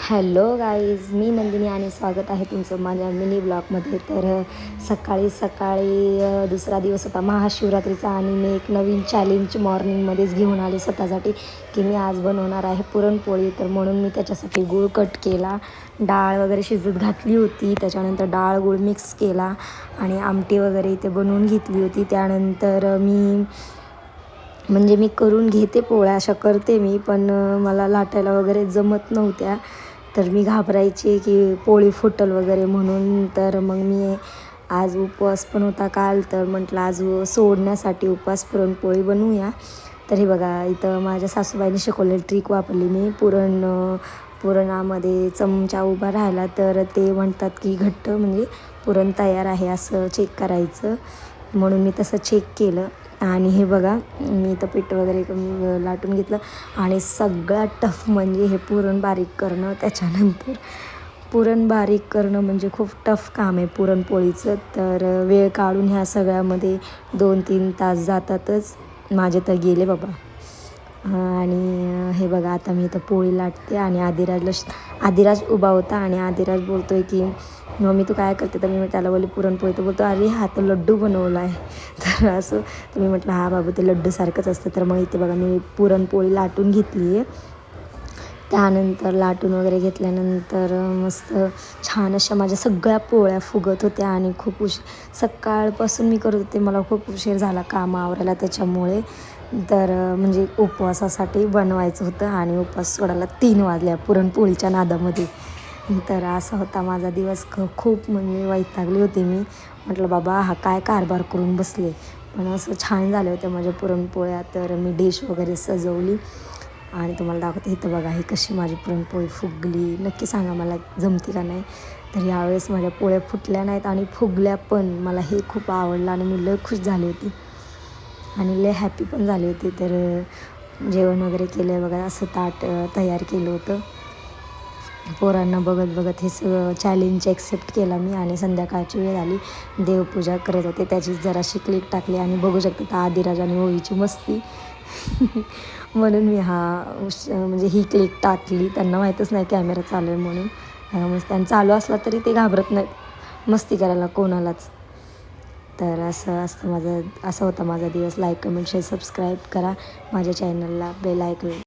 Hello guys, मी नंदिनी आणि स्वागत आहे तुमचं माझ्या मिनी ब्लॉगमध्ये. तर सकाळी सकाळी दुसरा दिवस होता महाशिवरात्रीचा आणि मी एक नवीन चॅलेंज मॉर्निंगमध्येच घेऊन आले स्वतःसाठी की मी आज बनवणार आहे पुरणपोळी. तर म्हणून मी त्याच्यासाठी गूळ कट केला, डाळ वगैरे शिजत घातली होती, त्याच्यानंतर डाळ गूळ मिक्स केला आणि आमटी वगैरे इथे बनवून घेतली होती. त्यानंतर मी करून घेते पोळ्या, अशा करते मी, पण मला लाटायला वगैरे जमत नव्हत्या. तर मी घाबरायचे की पोळी फुटल वगैरे म्हणून. तर मग मी आज उपवास पण होता काल, तर म्हटलं आज सोडण्यासाठी उपवास पुरणपोळी बनवूया. तर हे बघा, इथं माझ्या सासूबाईंनी शिकवलेली ट्रिक वापरली मी. पुरणामध्ये चमचा उभा राहिला तर ते म्हणतात की घट्ट म्हणजे पुरण तयार आहे असं चेक करायचं. म्हणून मी तसं चेक केलं आणि हे बघा, मी इथं पीठ वगैरे लाटून घेतलं. आणि सगळ्यात टफ म्हणजे हे पुरण बारीक करणं. त्याच्यानंतर पुरण बारीक करणं म्हणजे खूप टफ काम आहे पुरणपोळीचं. तर वेळ काढून ह्या सगळ्यामध्ये 2-3 तास जातातच माझे, तर गेले बाबा. आणि हे बघा, आता मी इथं पोळी लाटते आणि आदिराज उभा होता आणि आदिराज बोलतो आहे की मम्मी तू काय करते. तर मी त्याला बोलली पुरणपोळी. तर बोलतो अरे हा तर लड्डू बनवला आहे. तर असं तर मी म्हटलं हा बाबू ते लड्डूसारखंच असतं. तर मग इथे बघा, मी पुरणपोळी लाटून घेतली आहे. त्यानंतर लाटून वगैरे घेतल्यानंतर मस्त छान अशा माझ्या सगळ्या पोळ्या फुगत होत्या आणि खूप सकाळपासून मी करत होते. मला खूप उशीर झाला कामं आवरायला त्याच्यामुळे. तर म्हणजे उपवासासाठी बनवायचं होतं आणि उपवास सोडायला 3 वाजल्या पुरणपोळीच्या नादामध्ये. तर असा होता माझा दिवस. खूप म्हणजे वैतागली होते मी. म्हटलं बाबा हा काय कारभार करून बसले. पण असं छान झाले होते माझ्या पुरणपोळ्या. तर मी डिश वगैरे सजवली आणि तुम्हाला दाखवते. इथं बघा, ही कशी माझी पुरणपोळी फुगली. नक्की सांगा मला जमती का नाही. तर यावेळेस माझ्या पोळ्या फुटल्या नाहीत आणि फुगल्या पण. मला हे खूप आवडलं आणि मी लय खुश झाली होती आणि लय हॅपी पण झाली होती. तर जेवण वगैरे केलं बघा, असं ताट तयार केलं होतं. पोरांना बघत बघत हे सगळं चॅलेंज ॲक्सेप्ट केला मी. आणि संध्याकाळची वेळ आली, देवपूजा करत होते, त्याचीच जराशी क्लिप टाकली. आणि बघू शकता आदिराज आणि ओवीची मस्ती. म्हणून मी म्हणजे ही क्लिप टाकली. त्यांना माहीतच नाही कॅमेरा चालू आहे म्हणून. मस्त, आणि चालू असला तरी ते घाबरत नाहीत मस्ती करायला कोणालाच. तर असा होता माझा दिवस. लाईक, कमेंट, शेअर, सबस्क्राईब करा माझ्या चॅनलला. Bell icon